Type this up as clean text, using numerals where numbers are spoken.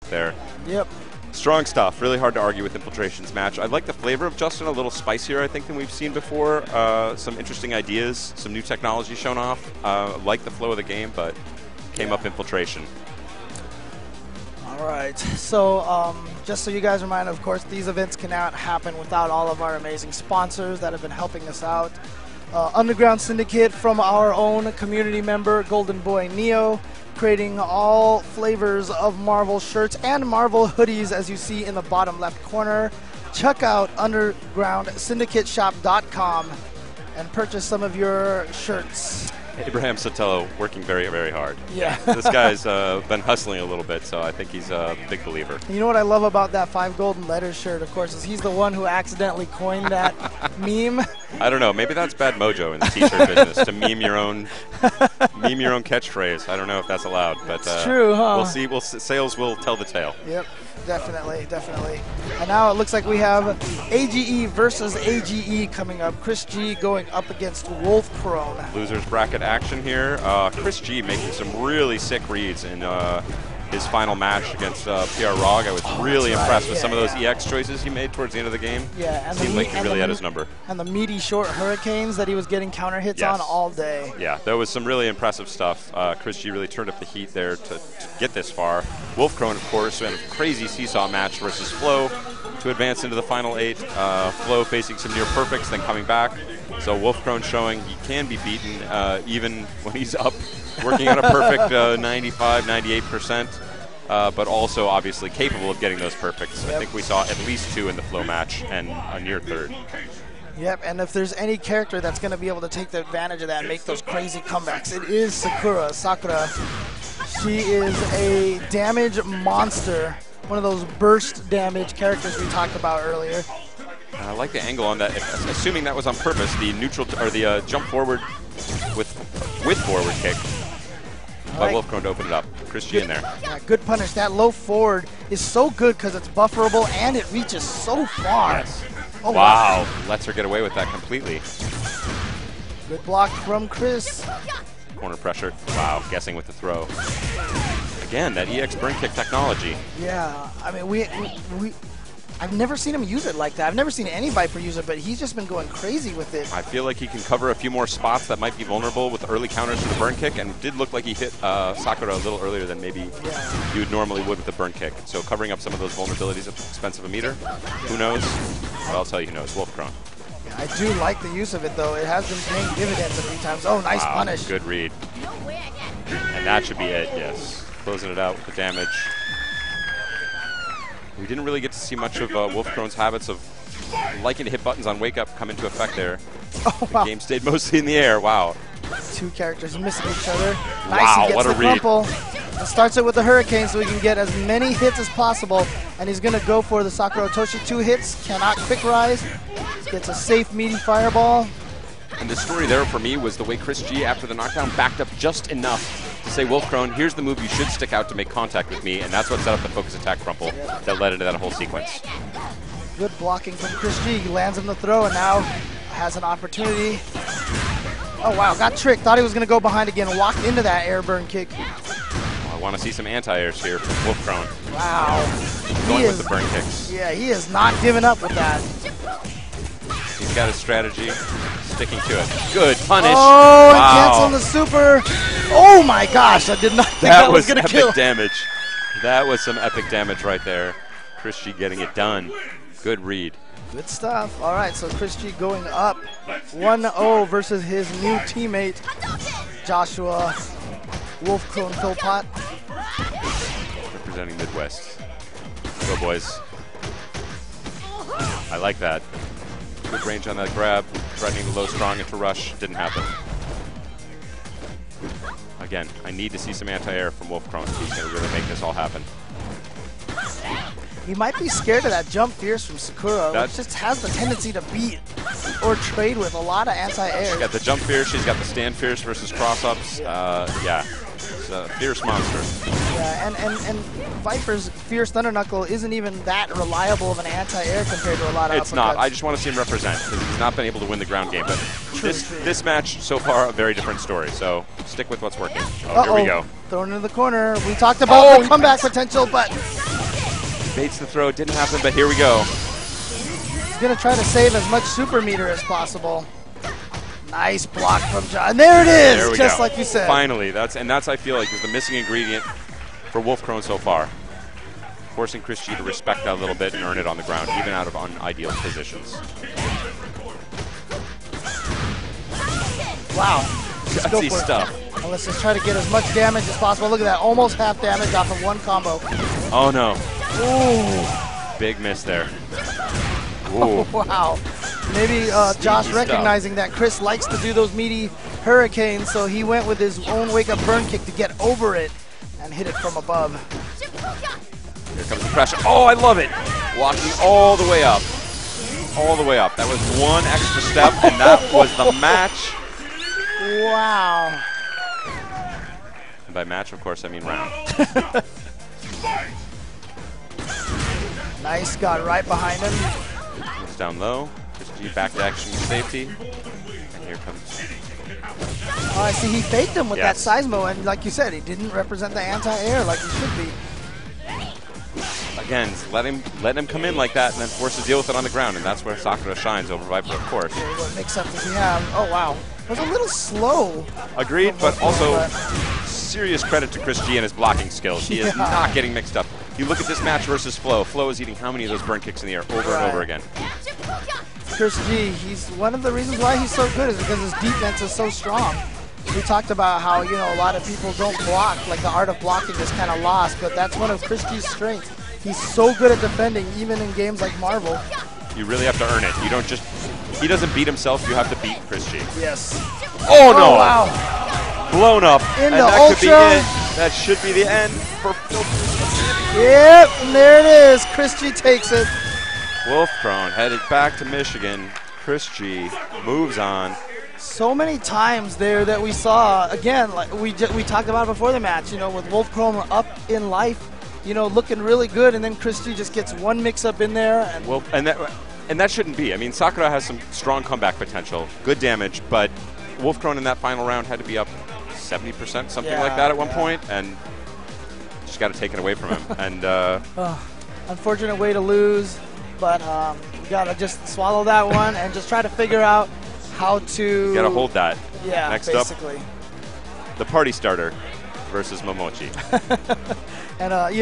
there. Yep. Strong stuff. Really hard to argue with Infiltration's match. I like the flavor of Justin, a little spicier, I think, than we've seen before. Some interesting ideas, some new technology shown off. Like the flow of the game, but came up Infiltration. All right. So just so you guys are reminded, of course, these events cannot happen without all of our amazing sponsors that have been helping us out. Underground Syndicate from our own community member, Golden Boy Neo, creating all flavors of Marvel shirts and Marvel hoodies, as you see in the bottom left corner. Check out undergroundsyndicateshop.com and purchase some of your shirts. Abraham Sotelo working very, very hard. Yeah. This guy's been hustling a little bit, so I think he's a big believer. You know what I love about that 5 golden letters shirt, of course, is he's the one who accidentally coined that meme. I don't know. Maybe that's bad mojo in the t-shirt business, to meme your own catchphrase. I don't know if that's allowed, but it's true, huh? We'll see. Sales will tell the tale. Yep. Definitely, definitely. And now it looks like we have AGE versus AGE coming up. ChrisG going up against Wolfkrone. Losers bracket action here. ChrisG making some really sick reads in his final match against PR Rog. I was really impressed with some of those EX choices he made towards the end of the game. Yeah, and seemed like he really had his number. And the meaty short hurricanes that he was getting counter hits on all day. Yeah, there was some really impressive stuff. ChrisG really turned up the heat there to get this far. Wolfkrone, of course, in a crazy seesaw match versus Flo to advance into the final 8. Flo facing some near perfects, then coming back. So Wolfkrone showing he can be beaten even when he's up, working on a perfect 95, 98%, but also obviously capable of getting those perfects. Yep. I think we saw at least 2 in the Flo match and a near third. Yep, and if there's any character that's going to be able to take the advantage of that and make those crazy comebacks, it is Sakura. She is a damage monster, one of those burst damage characters we talked about earlier. I like the angle on that. Assuming that was on purpose, the neutral or the jump forward with forward kick. But Wolfkrone to open it up. ChrisG in there. Yeah, good punish. That low forward is so good because it's bufferable and it reaches so far. Yes. Oh, wow. Lets her get away with that completely. Good block from Chris. Corner pressure. Wow. Guessing with the throw. Again, that EX burn kick technology. Yeah. I mean, I've never seen him use it like that. I've never seen any Viper use it, but he's just been going crazy with it. I feel like he can cover a few more spots that might be vulnerable with early counters to the burn kick, and it did look like he hit Sakura a little earlier than maybe you would normally would with the burn kick. So covering up some of those vulnerabilities at the expense of a meter. Who knows? Well, I'll tell you who knows. Wolfkrone. Yeah, I do like the use of it, though. It has been paying dividends a few times. Oh, nice punish. Good read. And that should be it, yes. Closing it out with the damage. We didn't really get to see much of Wolfkrone's habits of liking to hit buttons on wake up come into effect there. Oh, wow. The game stayed mostly in the air. Wow. 2 characters missing each other. Nice, wow, he gets what a the read. crumple. And starts it with the hurricane so he can get as many hits as possible. And he's going to go for the Sakura Otoshi. 2 hits, cannot quick rise. Gets a safe meaty fireball. And the story there for me was the way ChrisG, after the knockdown, backed up just enough to say, Wolfkrone, here's the move you should stick out to make contact with me, and that's what set up the focus attack crumple that led into that whole sequence. Good blocking from ChrisG. He lands him the throw and now has an opportunity. Oh, wow, got tricked. Thought he was going to go behind again. Walked into that air burn kick. Well, I want to see some anti-airs here from Wolfkrone. Wow. Going with the burn kicks. Yeah, he is not giving up with that. He's got his strategy. Sticking to it. Good punish. Oh, and canceling the super. Oh my gosh, I did not think that was going to kill. Epic damage. That was some epic damage right there. ChrisG getting it done. Good read. Good stuff. All right, so ChrisG going up 1-0 versus his new teammate, Joshua Wolfkrone Philpott. Representing Midwest. Go, boys. I like that. Good range on that grab, threatening the low strong into rush. Didn't happen. Again, I need to see some anti-air from Wolfkrone. He's going to really make this all happen. He might be scared of that jump fierce from Sakura, which just has the tendency to beat or trade with a lot of anti-air. She's got the jump fierce, she's got the stand fierce versus cross-ups. Yeah, it's a fierce monster. Yeah, and Viper's Fierce Thunder Knuckle isn't even that reliable of an anti-air compared to a lot of It's not. I just want to see him represent, because he's not been able to win the ground game. But this match, so far, a very different story. So stick with what's working. Oh, here we go. Thrown into the corner. We talked about the comeback potential, but Bates the throw, didn't happen, but here we go. He's going to try to save as much super meter as possible. Nice block from John. And there it is, there we just go. like you said. Finally, that's I feel like is the missing ingredient for Wolfkrone so far. Forcing ChrisG to respect that a little bit and earn it on the ground, even out of unideal positions. Wow. Let's go Gutsy for it. stuff. Well, let's just try to get as much damage as possible. Look at that, almost half damage off of one combo. Oh no. Ooh. Big miss there. Ooh. Wow. Maybe Josh recognizing that Chris likes to do those meaty hurricanes, so he went with his own wake-up burn kick to get over it and hit it from above. Here comes the pressure. Oh, I love it. Walking all the way up. All the way up. That was one extra step, and that was the match. Wow. And by match, of course, I mean round. Nice, got right behind him. It's down low. ChrisG back to action safety. And here comes. Oh, I see he faked him with that seismo, and like you said, he didn't represent the anti-air like he should be. Again, let him come in like that and then force to deal with it on the ground, and that's where Sakura shines over Viper, of course. Okay, what mix-up does he have? Oh, wow. It was a little slow. Agreed, but also serious credit to ChrisG and his blocking skills. He is not getting mixed up. You look at this match versus Flo. Flo is eating how many of those burn kicks in the air over and over again? ChrisG, he's one of the reasons why he's so good is because his defense is so strong. We talked about how, you know, a lot of people don't block, like the art of blocking is kind of lost, but that's one of ChrisG's strengths. He's so good at defending, even in games like Marvel. You really have to earn it. You don't just, he doesn't beat himself, you have to beat ChrisG. Yes. Oh no! Oh, wow. Blown up. In and the that ultra. could be it. That should be the end for Yep, and there it is. ChrisG takes it. Wolfkrone headed back to Michigan. ChrisG moves on. So many times there that we saw, again, like we talked about before the match, you know, with Wolfkrone up in life, you know, looking really good, and then ChrisG just gets one mix-up in there. And well, and that shouldn't be. I mean, Sakura has some strong comeback potential, good damage, but Wolfkrone in that final round had to be up 70%, something like that at one point, and just got to take it away from him. And unfortunate way to lose, but we got to just swallow that one and just try to figure out how to... Got to hold that. Yeah, Next basically. up, the party starter versus Momochi. And